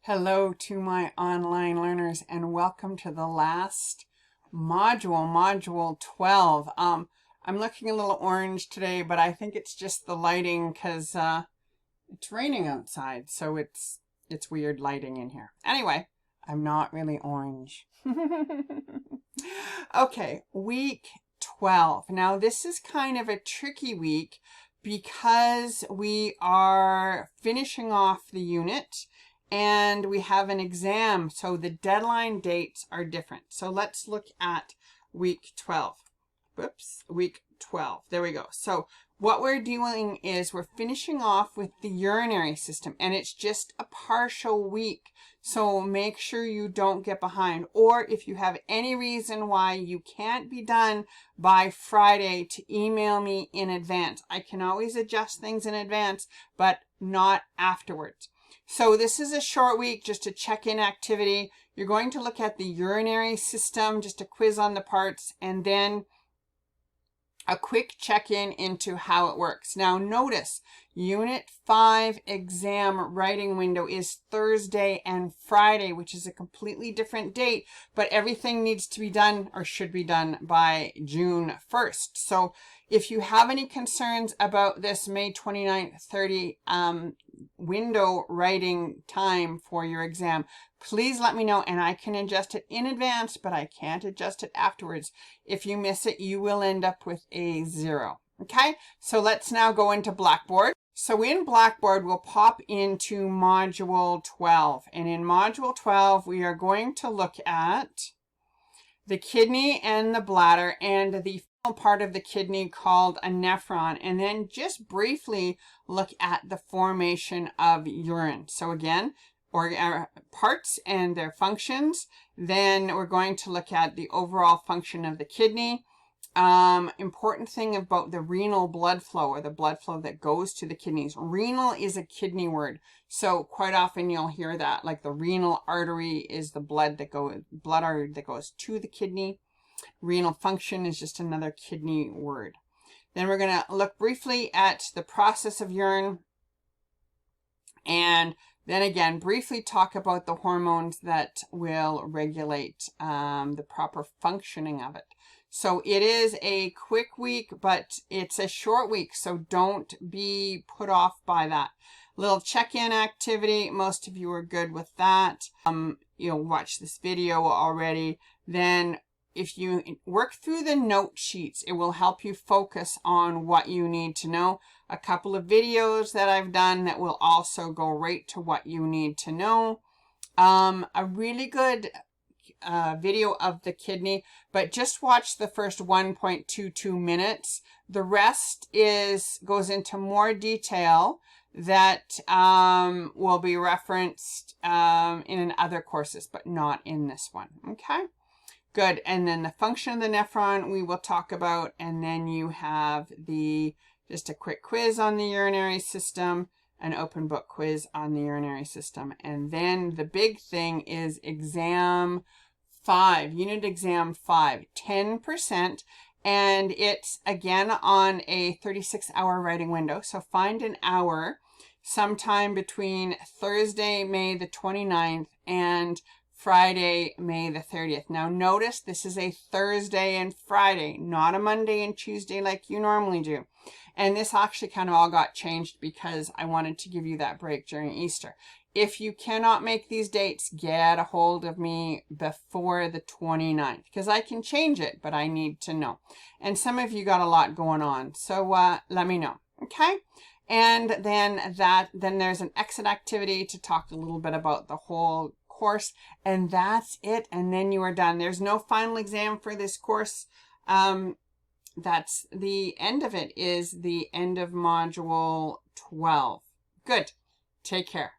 Hello to my online learners and welcome to the last module 12. I'm looking a little orange today, but I think it's just the lighting because it's raining outside, so it's weird lighting in here. Anyway, I'm not really orange. Okay, week 12. Now this is kind of a tricky week because we are finishing off the unit and we have an exam, so the deadline dates are different. So let's look at week 12. Whoops, week 12. There we go. So what we're doing is we're finishing off with the urinary system, and it's just a partial week. So make sure you don't get behind. Or if you have any reason why you can't be done by Friday, to email me in advance. I can always adjust things in advance, but not afterwards. So this is a short week, just a check-in activity. You're going to look at the urinary system, just a quiz on the parts, and then a quick check-in into how it works. Now notice, Unit 5 exam writing window is Thursday and Friday, which is a completely different date, but everything needs to be done or should be done by June 1st. So if you have any concerns about this May 29th, 30 window writing time for your exam, please let me know and I can adjust it in advance, but I can't adjust it afterwards. If you miss it, you will end up with a 0. Okay, so let's now go into Blackboard. So in Blackboard, we'll pop into Module 12. And in Module 12, we are going to look at the kidney and the bladder and the part of the kidney called a nephron, and then just briefly look at the formation of urine. So again, parts and their functions. Then we're going to look at the overall function of the kidney. Important thing about the renal blood flow, or the blood flow that goes to the kidneys. Renal is a kidney word, so quite often you'll hear that, like the renal artery is the blood artery that goes to the kidney. Renal function is just another kidney word. Then we're going to look briefly at the process of urine, and then again briefly talk about the hormones that will regulate the proper functioning of it. So it is a quick week, but it's a short week, so don't be put off by that. Little check-in activity, most of you are good with that. You'll watch this video already. Then if you work through the note sheets, it will help you focus on what you need to know. A couple of videos that I've done that will also go right to what you need to know. A really good video of the kidney, but just watch the first 1.22 minutes. The rest goes into more detail that will be referenced in other courses, but not in this one. Okay, good. And then the function of the nephron we will talk about, and then you have just a quick quiz on the urinary system, an open book quiz on the urinary system, and then the big thing is exam 5, unit exam 5, 10%, and it's again on a 36-hour writing window. So find an hour sometime between Thursday, May the 29th and Friday, May the 30th. Now notice this is a Thursday and Friday, not a Monday and Tuesday like you normally do. And this actually kind of all got changed because I wanted to give you that break during Easter. If you cannot make these dates, get a hold of me before the 29th, because I can change it, but I need to know. And some of you got a lot going on, so let me know, okay? And then there's an exit activity to talk a little bit about the whole course, and that's it, and then you are done. There's no final exam for this course. That's the end of it, is the end of Module 12. Good. Take care.